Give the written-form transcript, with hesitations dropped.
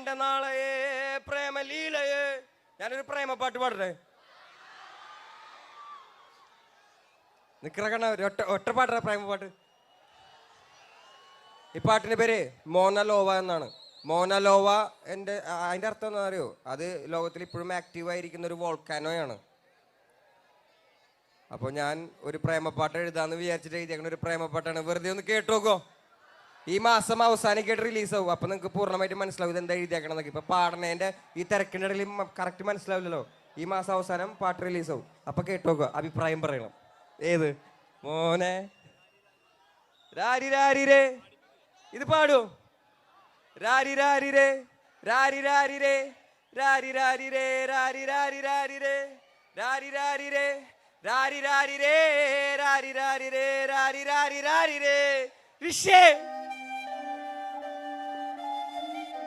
എന്റെ നാളെയേ പ്രേമലീലയേ. ഞാനൊരു പ്രേമപ്പാട്ട് പാടട്ടെ. നിക്കണ ഒറ്റ പാട്ടാ പ്രേമപ്പാട്ട്. ഈ പാട്ടിന്റെ പേര് മോനലോവ എന്നാണ്. മോനലോവ അതിന്റെ അർത്ഥം എന്താ അറിയോ? അത് ലോകത്തിൽ ഇപ്പോഴും ആക്റ്റീവായിരിക്കുന്ന ഒരു വോൾക്കാനോയാണ്. അപ്പൊ ഞാൻ ഒരു പ്രേമപ്പാട്ട് എഴുതാന്ന് വിചാരിച്ചിട്ട് എഴുതിയേക്കുന്ന ഒരു പ്രേമപ്പാട്ടാണ്. വെറുതെ ഒന്ന് കേട്ടു നോക്കോ. ഈ മാസം അവസാനിക്കായിട്ട് റിലീസ് ആവും. അപ്പൊ നിങ്ങൾക്ക് പൂർണ്ണമായിട്ട് മനസ്സിലാവും ഇതെന്താ എഴുതിയേക്കണമെന്നൊക്കെ. ഇപ്പൊ പാടണേന്റെ ഈ തിരക്കിന്റെ ഇടയിൽ കറക്റ്റ് മനസ്സിലാവില്ലല്ലോ. ഈ മാസം അവസാനം പാട്ട് റിലീസ് ആവും. അപ്പൊ കേട്ടു നോക്കോ, അഭിപ്രായം പറയണം. ഏത് മോനെ രാരി രാരിരേ ഇത് പാടൂ. രാരി രാരിരേ രാരി രാരിരേ രാരി രാരിരേ രാരി രാരി രാരിരേ രാരി രാരിരേ രാരി രാരിരേ രാരി രാരിരേ രാരി രാരി രാരിരേ. ഋഷേ